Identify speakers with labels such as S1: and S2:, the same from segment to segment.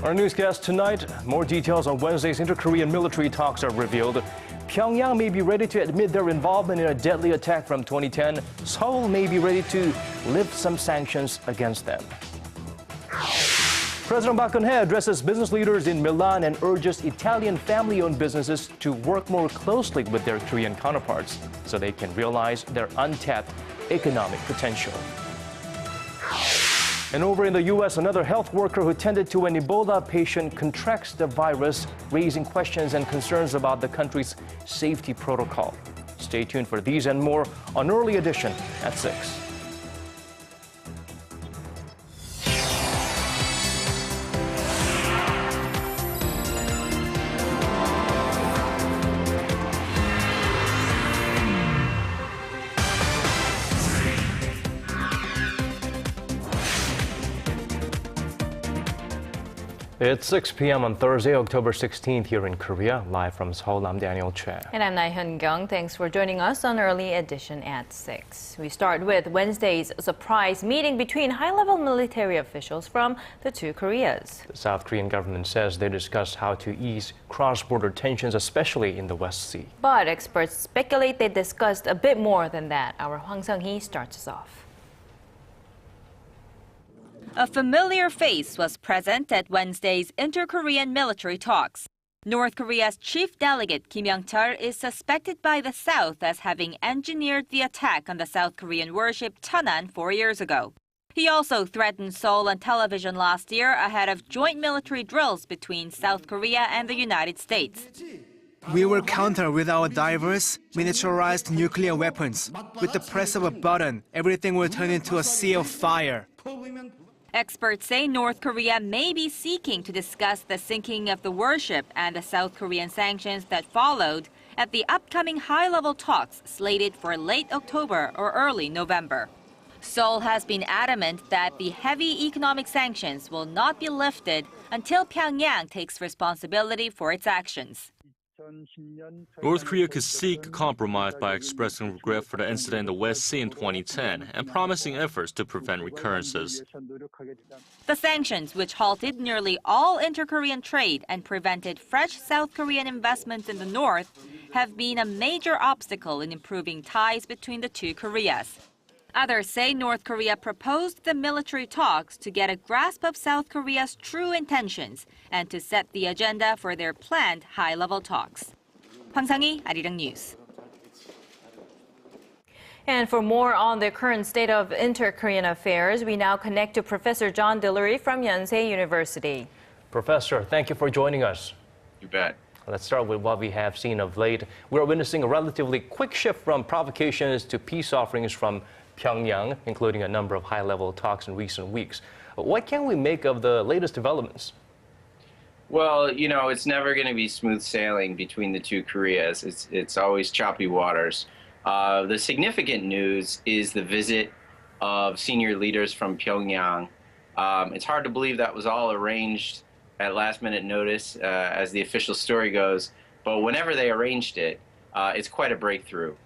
S1: Our newscast tonight, more details on Wednesday's inter-Korean military talks are revealed. Pyongyang may be ready to admit their involvement in a deadly attack from 2010. Seoul may be ready to lift some sanctions against them. President Park Geun-hye addresses business leaders in Milan and urges Italian family-owned businesses to work more closely with their Korean counterparts so they can realize their untapped economic potential. And over in the U.S., another health worker who tended to an Ebola patient contracts the virus, raising questions and concerns about the country's safety protocol. Stay tuned for these and more on Early Edition at 6. It's 6 p.m. on Thursday, October 16th here in Korea. Live from Seoul, I'm Daniel Choy.
S2: And I'm Laah Hyun-kyung. Thanks for joining us on Early Edition at 6. We start with Wednesday's surprise meeting between high-level military officials from the two Koreas.
S1: The South Korean government says they discussed how to ease cross-border tensions, especially in the West Sea.
S2: But experts speculate they discussed a bit more than that. Our Hwang Sung-hee starts us off.
S3: A familiar face was present at Wednesday's inter-Korean military talks. North Korea's chief delegate Kim Yong-chol is suspected by the South as having engineered the attack on the South Korean warship Cheonan 4 years ago. He also threatened Seoul on television last year ahead of joint military drills between South Korea and the United States.
S4: We will counter with our diverse, miniaturized nuclear weapons. With the press of a button, everything will turn into a sea of fire.
S3: Experts say North Korea may be seeking to discuss the sinking of the warship and the South Korean sanctions that followed at the upcoming high-level talks slated for late October or early November. Seoul has been adamant that the heavy economic sanctions will not be lifted until Pyongyang takes responsibility for its actions.
S5: North Korea could seek a compromise by expressing regret for the incident in the West Sea in 2010 and promising efforts to prevent recurrences.
S3: The sanctions, which halted nearly all inter-Korean trade and prevented fresh South Korean investments in the north, have been a major obstacle in improving ties between the two Koreas. Others say North Korea proposed the military talks to get a grasp of South Korea's true intentions and to set the agenda for their planned high-level talks. Hwang Sung-hee, Arirang News.
S2: And for more on the current state of inter-Korean affairs, we now connect to Professor John Delury from Yonsei University.
S1: Professor, thank you for joining us.
S6: You bet.
S1: Let's start with what we have seen of late. We're witnessing a relatively quick shift from provocations to peace offerings from Pyongyang, including a number of high-level talks in recent weeks. What can we make of the latest developments?
S6: Well, you know, it's never going to be smooth sailing between the two Koreas. It's always choppy waters. The significant news is the visit of senior leaders from Pyongyang. It's hard to believe that was all arranged at last-minute notice, as the official story goes. But whenever they arranged it, it's quite a breakthrough.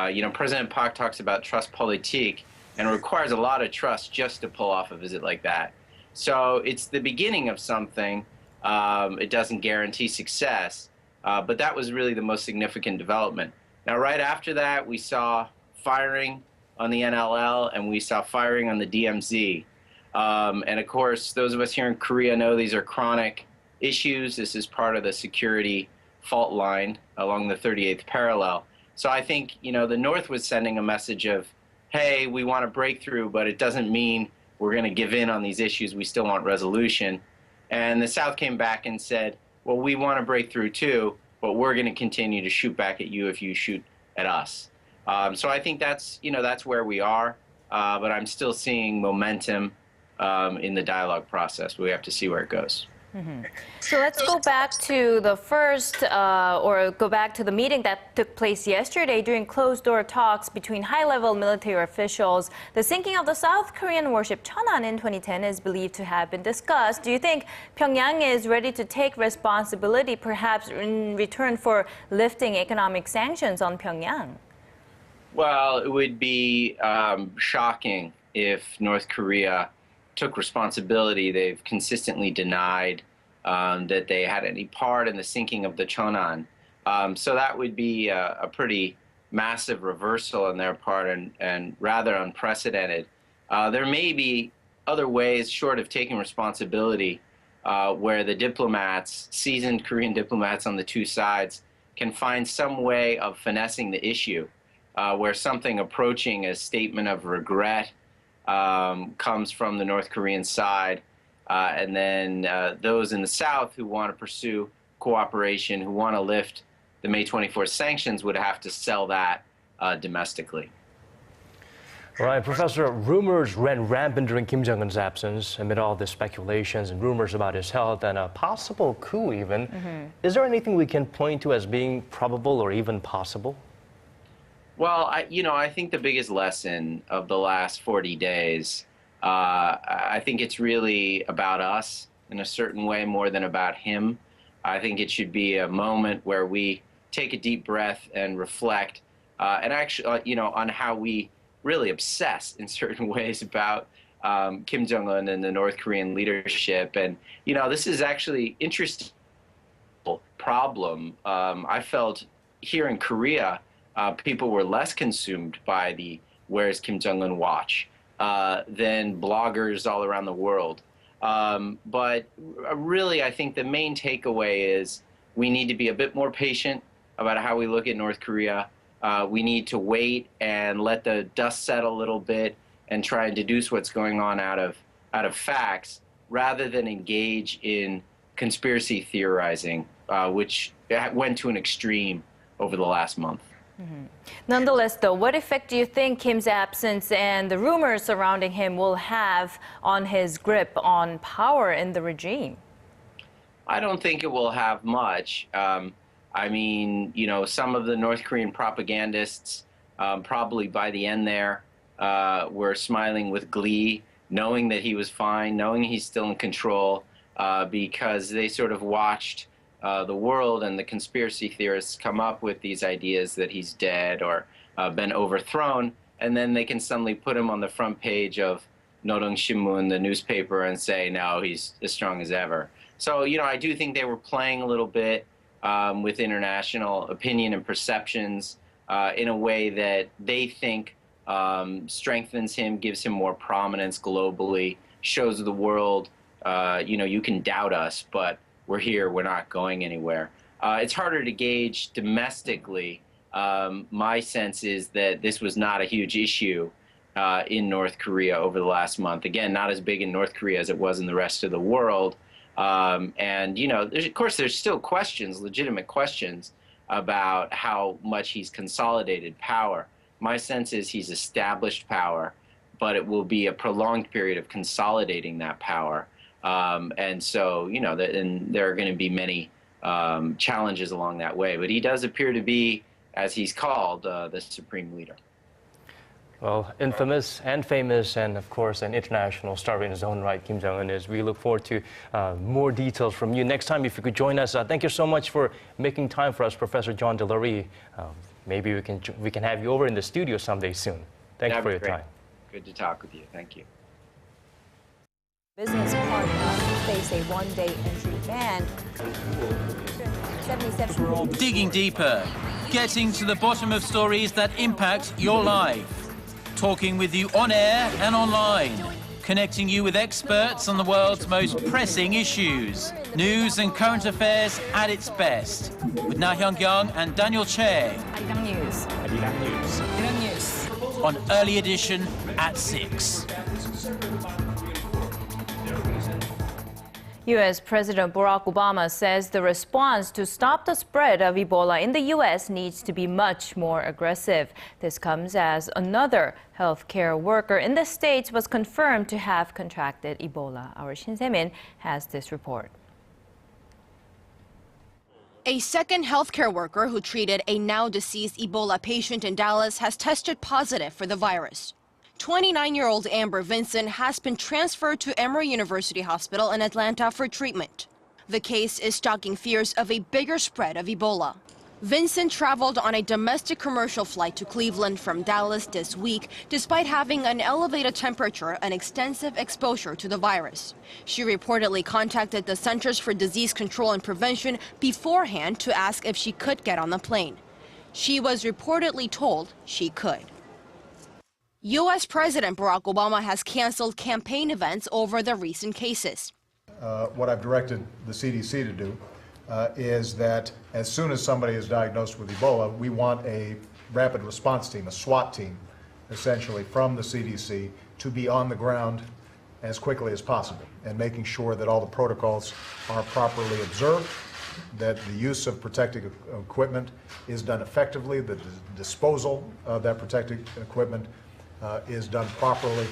S6: You know, President Park talks about trust politique, and it requires a lot of trust just to pull off a visit like that. So it's the beginning of something. It doesn't guarantee success, but that was really the most significant development. Now, right after that, we saw firing on the NLL, and we saw firing on the DMZ. And of course, those of us here in Korea know these are chronic issues. This is part of the security fault line along the 38th parallel. So I think, you know, the North was sending a message of, hey, we want a breakthrough, but it doesn't mean we're going to give in on these issues. We still want resolution. And the South came back and said, well, we want a breakthrough too, but we're going to continue to shoot back at you if you shoot at us. So I think that's, you know, that's where we are. But I'm still seeing momentum in the dialogue process. We have to see where it goes.
S2: Mm-hmm. So let's go back to the the meeting that took place yesterday during closed-door talks between high-level military officials. The sinking of the South Korean warship Cheonan in 2010 is believed to have been discussed. Do you think Pyongyang is ready to take responsibility, perhaps in return for lifting economic sanctions on Pyongyang?
S6: Well, it would be shocking if North Korea took responsibility. They've consistently denied that they had any part in the sinking of the Cheonan. So that would be a pretty massive reversal on their part and rather unprecedented. There may be other ways, short of taking responsibility, where the diplomats, seasoned Korean diplomats on the two sides, can find some way of finessing the issue, where something approaching a statement of regret comes from the North Korean side, and then those in the South who want to pursue cooperation, who want to lift the May 24th sanctions, would have to sell that domestically.
S1: All right, Professor, rumors ran rampant during Kim Jong-un's absence amid all the speculations and rumors about his health and a possible coup even. Is there anything we can point to as being probable or even possible?
S6: Well, I think the biggest lesson of the last 40 days, I think it's really about us in a certain way more than about him. I think it should be a moment where we take a deep breath and reflect, and actually, on how we really obsess in certain ways about Kim Jong-un and the North Korean leadership. And, this is actually interesting problem. I felt here in Korea, people were less consumed by the Where's Kim Jong-un watch than bloggers all around the world. But really, I think the main takeaway is we need to be a bit more patient about how we look at North Korea. We need to wait and let the dust settle a little bit and try and deduce what's going on out of facts, rather than engage in conspiracy theorizing, which went to an extreme over the last month.
S2: Nonetheless, though, what effect do you think Kim's absence and the rumors surrounding him will have on his grip on power in the regime?
S6: I don't think it will have much. I mean, some of the North Korean propagandists, probably by the end there, were smiling with glee, knowing that he was fine, knowing he's still in control, because they sort of watched the world and the conspiracy theorists come up with these ideas that he's dead or been overthrown, and then they can suddenly put him on the front page of Norong Shinmun, the newspaper, and say, no, he's as strong as ever. So, I do think they were playing a little bit with international opinion and perceptions in a way that they think strengthens him, gives him more prominence globally, shows the world, you can doubt us, but we're here, we're not going anywhere. It's harder to gauge domestically. My sense is that this was not a huge issue in North Korea over the last month. Again, not as big in North Korea as it was in the rest of the world. And, of course, there's still questions, legitimate questions, about how much he's consolidated power. My sense is he's established power, but it will be a prolonged period of consolidating that power. And so, and there are going to be many challenges along that way. But he does appear to be, as he's called, the supreme leader.
S1: Well, infamous and famous and, of course, an international star in his own right, Kim Jong-un is. We look forward to more details from you next time if you could join us. Thank you so much for making time for us, Professor John Delury. Maybe we can have you over in the studio someday soon. Thank you for your time.
S6: Good to talk with you. Thank you.
S7: Business partner face a one-day entry ban. 77.
S8: Digging deeper, getting to the bottom of stories that impact your life. Talking with you on air and online. Connecting you with experts on the world's most pressing issues. News and current affairs at its best. With Laah Hyun-kyung and Daniel Choy.
S2: Arirang News.
S7: Arirang News.
S8: On Early Edition at 6.
S2: U.S. President Barack Obama says the response to stop the spread of Ebola in the U.S. needs to be much more aggressive. This comes as another healthcare worker in the States was confirmed to have contracted Ebola. Our Shin Se-min has this report.
S9: A second healthcare worker who treated a now-deceased Ebola patient in Dallas has tested positive for the virus. 29-year-old Amber Vincent has been transferred to Emory University Hospital in Atlanta for treatment. The case is stoking fears of a bigger spread of Ebola. Vincent traveled on a domestic commercial flight to Cleveland from Dallas this week, despite having an elevated temperature and extensive exposure to the virus. She reportedly contacted the Centers for Disease Control and Prevention beforehand to ask if she could get on the plane. She was reportedly told she could. U.S. President Barack Obama has canceled campaign events over the recent cases.
S10: What I've directed the CDC to do is that as soon as somebody is diagnosed with Ebola, we want a rapid response team, a SWAT team, essentially, from the CDC to be on the ground as quickly as possible and making sure that all the protocols are properly observed, that the use of protective equipment is done effectively, that the disposal of that protective equipment is done properly.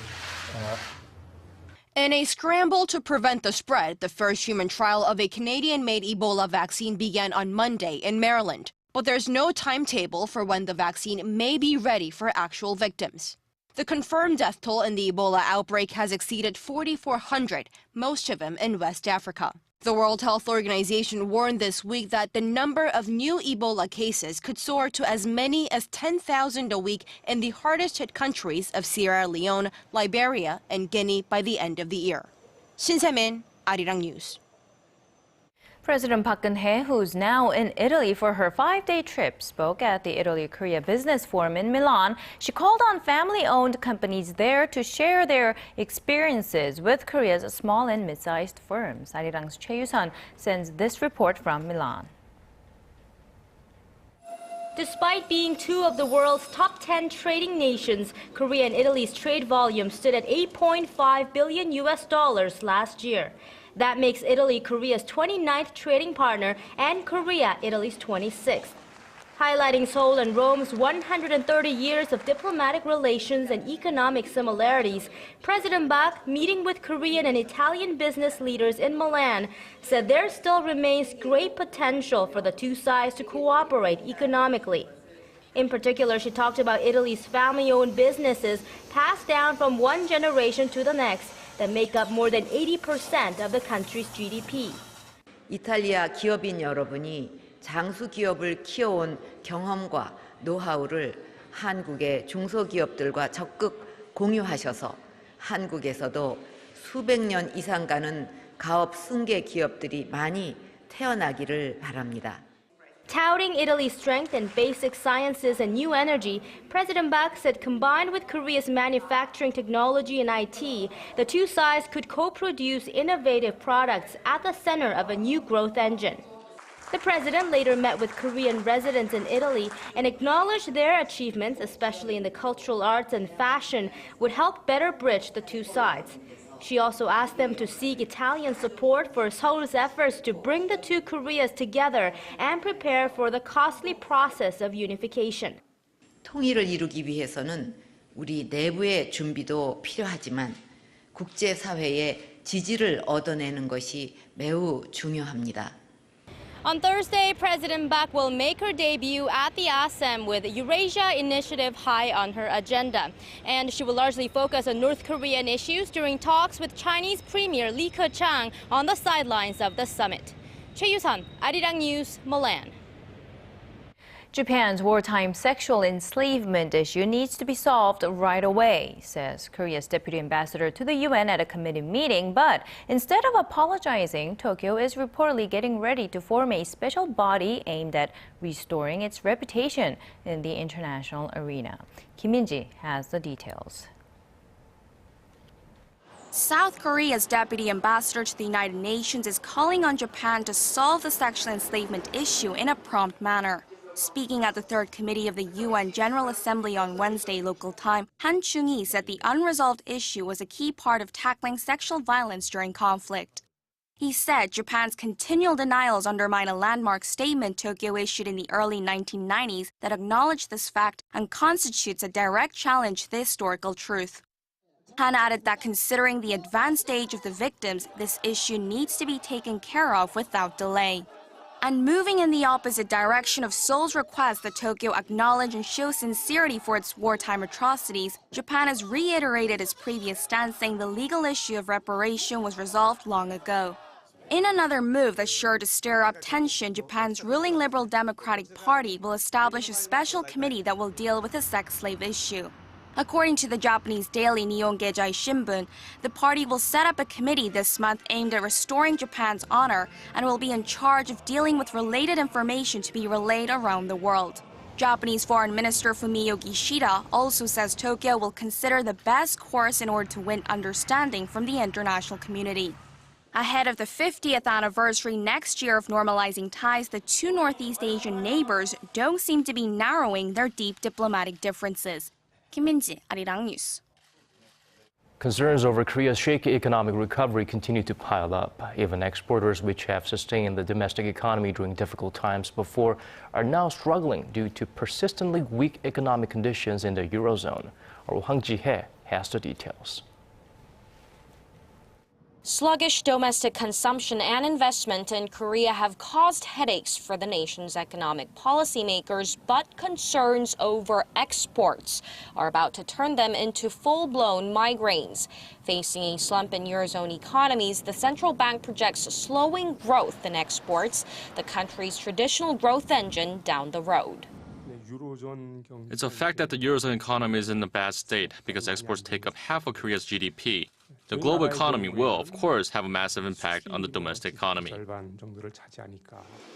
S9: In a scramble to prevent the spread, the first human trial of a Canadian-made Ebola vaccine began on Monday in Maryland. But there's no timetable for when the vaccine may be ready for actual victims. The confirmed death toll in the Ebola outbreak has exceeded 4,400, most of them in West Africa. The World Health Organization warned this week that the number of new Ebola cases could soar to as many as 10,000 a week in the hardest-hit countries of Sierra Leone, Liberia, and Guinea by the end of the year. Shin Se-min, Arirang News.
S2: President Park Geun-hye, who's now in Italy for her 5-day trip, spoke at the Italy-Korea Business Forum in Milan. She called on family-owned companies there to share their experiences with Korea's small and mid-sized firms. Arirang's Cheonan sends this report from Milan.
S11: Despite being two of the world's top 10 trading nations, Korea and Italy's trade volume stood at $8.5 billion last year. That makes Italy Korea's 29th trading partner and Korea Italy's 26th. Highlighting Seoul and Rome's 130 years of diplomatic relations and economic similarities, President Park, meeting with Korean and Italian business leaders in Milan, said there still remains great potential for the two sides to cooperate economically. In particular, she talked about Italy's family-owned businesses passed down from one generation to the next that make up more than 80% of the country's GDP.
S12: 이탈리아 기업인 여러분이 장수 기업을 키워온 경험과 노하우를 한국의 중소기업들과 적극 공유하셔서 한국에서도 수백 년 이상 가는 가업 승계 기업들이 많이 태어나기를 바랍니다.
S11: Touting Italy's strength in basic sciences and new energy, President Park said combined with Korea's manufacturing technology and IT, the two sides could co-produce innovative products at the center of a new growth engine. The president later met with Korean residents in Italy and acknowledged their achievements, especially in the cultural arts and fashion, would help better bridge the two sides. She also asked them to seek Italian support for Seoul's efforts to bring the two Koreas together and prepare for the costly process of unification.
S12: 통일을 이루기 위해서는 우리 내부의 준비도 필요하지만 국제사회의 지지를 얻어내는 것이 매우 중요합니다.
S11: On Thursday, President Park will make her debut at the ASEM with Eurasia Initiative high on her agenda. And she will largely focus on North Korean issues during talks with Chinese Premier Li Keqiang on the sidelines of the summit. Choi Yu-sun, Arirang News, Milan.
S2: Japan's wartime sexual enslavement issue needs to be solved right away, says Korea's deputy ambassador to the UN at a committee meeting. But instead of apologizing, Tokyo is reportedly getting ready to form a special body aimed at restoring its reputation in the international arena. Kim Min-ji has the details.
S13: South Korea's deputy ambassador to the United Nations is calling on Japan to solve the sexual enslavement issue in a prompt manner. Speaking at the Third Committee of the UN General Assembly on Wednesday local time, Hwang Sung-hee said the unresolved issue was a key part of tackling sexual violence during conflict. He said Japan's continual denials undermine a landmark statement Tokyo issued in the early 1990s that acknowledged this fact and constitutes a direct challenge to the historical truth. Han added that considering the advanced age of the victims, this issue needs to be taken care of without delay. And moving in the opposite direction of Seoul's request that Tokyo acknowledge and show sincerity for its wartime atrocities, Japan has reiterated its previous stance, saying the legal issue of reparation was resolved long ago. In another move that's sure to stir up tension, Japan's ruling Liberal Democratic Party will establish a special committee that will deal with the sex slave issue. According to the Japanese daily Nihon-keizai Shimbun, the party will set up a committee this month aimed at restoring Japan's honor and will be in charge of dealing with related information to be relayed around the world. Japanese Foreign Minister Fumio Kishida also says Tokyo will consider the best course in order to win understanding from the international community. Ahead of the 50th anniversary next year of normalizing ties, the two Northeast Asian neighbors don't seem to be narrowing their deep diplomatic differences. Kim Min-ji, Arirang News.
S1: Concerns over Korea's shaky economic recovery continue to pile up. Even exporters, which have sustained the domestic economy during difficult times before, are now struggling due to persistently weak economic conditions in the Eurozone. Our Hwang Sung-hee has the details.
S14: Sluggish domestic consumption and investment in Korea have caused headaches for the nation's economic policymakers, but concerns over exports are about to turn them into full-blown migraines. Facing a slump in Eurozone economies, the central bank projects slowing growth in exports, the country's traditional growth engine, down the road.
S5: It's a fact that the Eurozone economy is in a bad state because exports take up half of Korea's GDP. The global economy will, of course, have a massive impact on the domestic economy.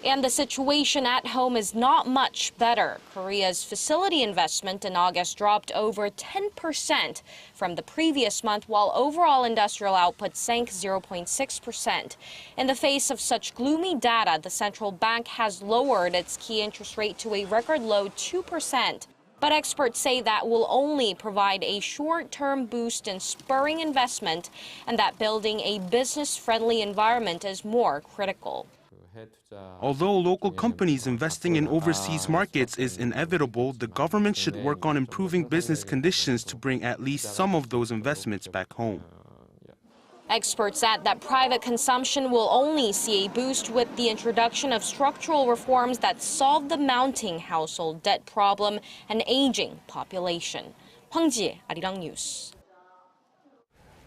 S14: And the situation at home is not much better. Korea's facility investment in August dropped over 10% from the previous month, while overall industrial output sank 0.6%. In the face of such gloomy data, the central bank has lowered its key interest rate to a record low 2%. But experts say that will only provide a short-term boost in spurring investment, and that building a business-friendly environment is more critical.
S15: Although local companies investing in overseas markets is inevitable, the government should work on improving business conditions to bring at least some of those investments back home.
S14: Experts add that private consumption will only see a boost with the introduction of structural reforms that solve the mounting household debt problem and aging population. Hwang Ji, Arirang News.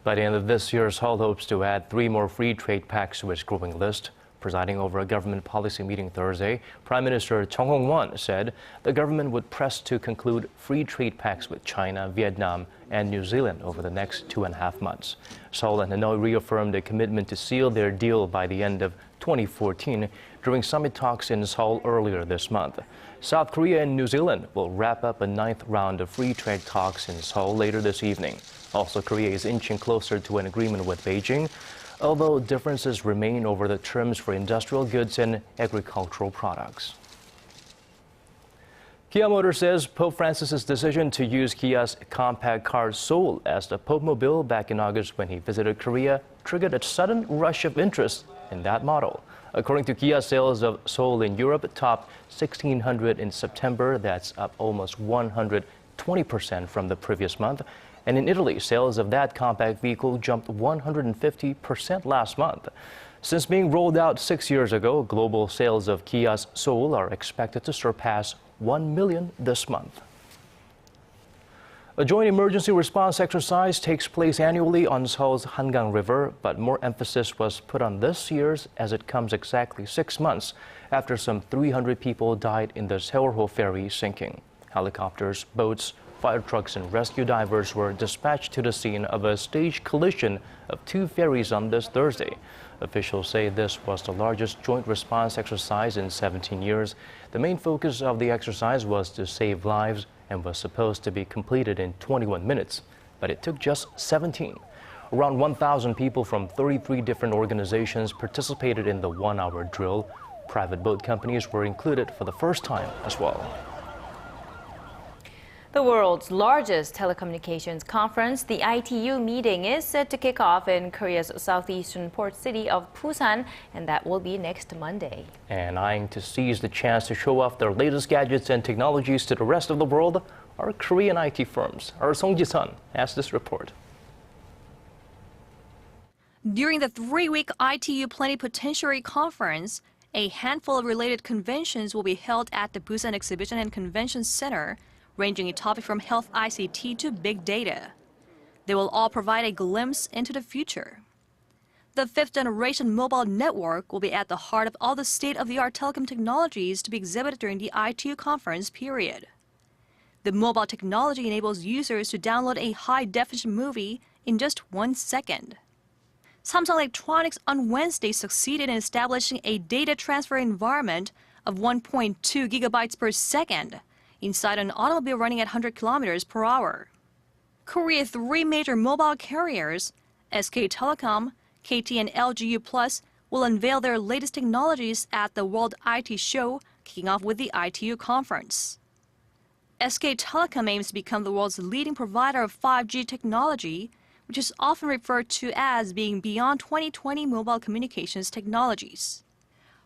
S1: By the end of this year, Seoul hopes to add 3 more free trade pacts to its growing list. Presiding over a government policy meeting Thursday, Prime Minister Chung Hong-won said the government would press to conclude free trade pacts with China, Vietnam, and New Zealand over the next 2.5 months. Seoul and Hanoi reaffirmed a commitment to seal their deal by the end of 2014 during summit talks in Seoul earlier this month. South Korea and New Zealand will wrap up a 9th round of free trade talks in Seoul later this evening. Also, Korea is inching closer to an agreement with Beijing, although differences remain over the terms for industrial goods and agricultural products. Kia Motors says Pope Francis's decision to use Kia's compact car Seoul as the Pope Mobile back in August when he visited Korea triggered a sudden rush of interest in that model. According to Kia, sales of Seoul in Europe topped 1,600 in September. That's up almost 120% from the previous month. And in Italy, sales of that compact vehicle jumped 150% last month. Since being rolled out 6 years ago, global sales of Kia's Seoul are expected to surpass 1 million this month. A joint emergency response exercise takes place annually on Seoul's Hangang River, but more emphasis was put on this year's as it comes exactly 6 months after some 300 people died in the Seoul ferry sinking. Helicopters, boats, fire trucks and rescue divers were dispatched to the scene of a staged collision of 2 ferries on this Thursday. Officials say this was the largest joint response exercise in 17 years. The main focus of the exercise was to save lives and was supposed to be completed in 21 minutes, but it took just 17. Around 1,000 people from 33 different organizations participated in the 1-hour drill. Private boat companies were included for the first time as well.
S2: The world's largest telecommunications conference, the ITU meeting, is set to kick off in Korea's southeastern port city of Busan, and that will be next Monday.
S1: And eyeing to seize the chance to show off their latest gadgets and technologies to the rest of the world are Korean IT firms. Our Song Ji-sun has this report.
S16: During the 3-week ITU Plenipotentiary Conference, a handful of related conventions will be held at the Busan Exhibition and Convention Center, ranging in topic from health ICT to big data. They will all provide a glimpse into the future. The fifth-generation mobile network will be at the heart of all the state-of-the-art telecom technologies to be exhibited during the ITU conference period. The mobile technology enables users to download a high-definition movie in just 1 second. Samsung Electronics on Wednesday succeeded in establishing a data transfer environment of 1.2 gigabytes per second inside an automobile running at 100 kilometers per hour. Korea's 3 major mobile carriers, SK Telecom, KT and LG U+, will unveil their latest technologies at the World IT Show, kicking off with the ITU conference. SK Telecom aims to become the world's leading provider of 5G technology, which is often referred to as being beyond 2020 mobile communications technologies.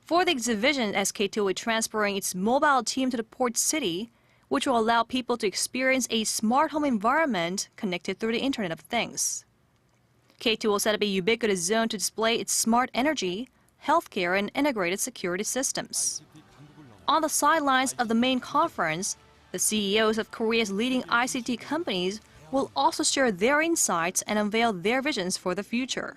S16: For the exhibition, SKT will be transferring its mobile team to the port city, which will allow people to experience a smart home environment connected through the Internet of Things. KT will set up a ubiquitous zone to display its smart energy, healthcare, and integrated security systems. On the sidelines of the main conference, the CEOs of Korea's leading ICT companies will also share their insights and unveil their visions for the future.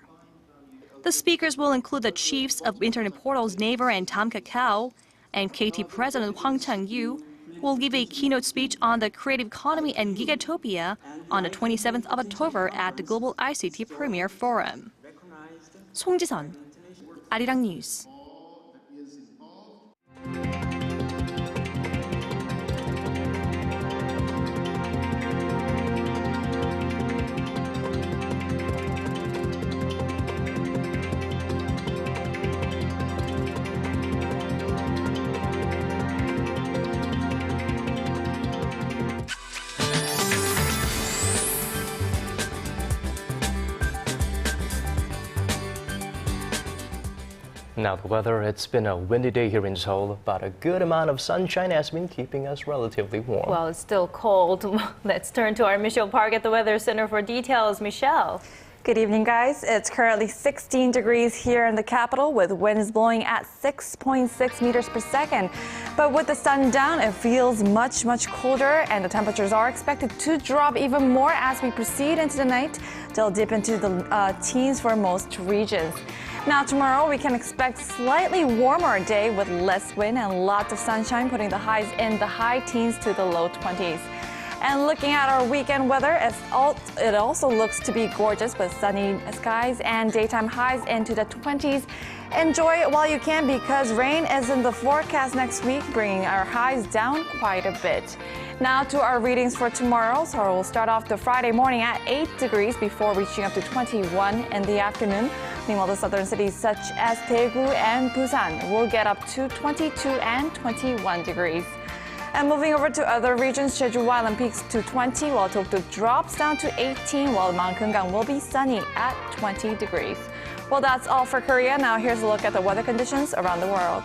S16: The speakers will include the chiefs of internet portals Naver and Tom Kakao, and KT President Hwang Sung-hee will give a keynote speech on the creative economy and Gigatopia on the 27th of October at the Global ICT Premier Forum. 송지선, Arirang News.
S1: Now the weather, it's been a windy day here in Seoul, but a good amount of sunshine has been keeping us relatively warm.
S2: Well, it's still cold. Let's turn to our Michelle Park at the Weather Center for details. Michelle.
S17: Good evening, guys. It's currently 16 degrees here in the capital with winds blowing at 6.6 meters per second. But with the sun down, it feels much colder, and the temperatures are expected to drop even more as we proceed into the night. They'll dip into the teens for most regions. Now tomorrow we can expect slightly warmer day with less wind and lots of sunshine, putting the highs in the high teens to the low 20s. And looking at our weekend weather, it also looks to be gorgeous with sunny skies and daytime highs into the 20s. Enjoy it while you can because rain is in the forecast next week, bringing our highs down quite a bit. Now to our readings for tomorrow. So we'll start off the Friday morning at 8 degrees before reaching up to 21 in the afternoon. Meanwhile, the southern cities such as Daegu and Busan will get up to 22 and 21 degrees. And moving over to other regions, Jeju Island peaks to 20, while Dokdo drops down to 18, while Mount Keungang will be sunny at 20 degrees. Well, that's all for Korea. Now here's a look at the weather conditions around the world.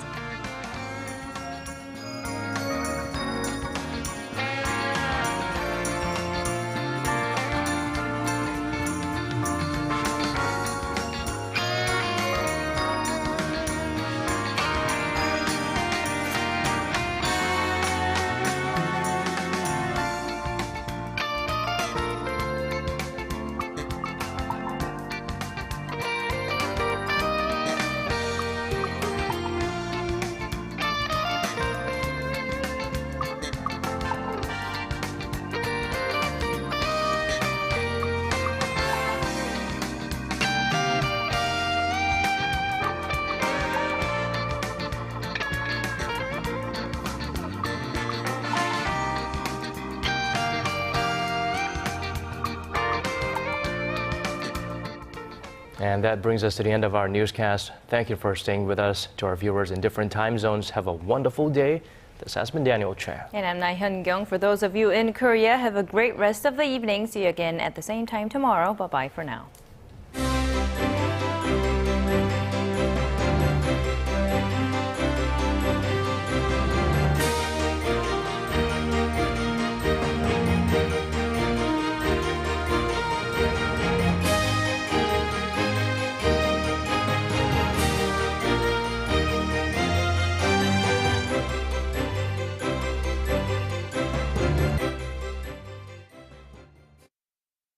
S1: And that brings us to the end of our newscast. Thank you for staying with us. To our viewers in different time zones, have a wonderful day. This has been Daniel Choy.
S2: And I'm Laah Hyun-kyung. For those of you in Korea, have a great rest of the evening. See you again at the same time tomorrow. Bye-bye for now.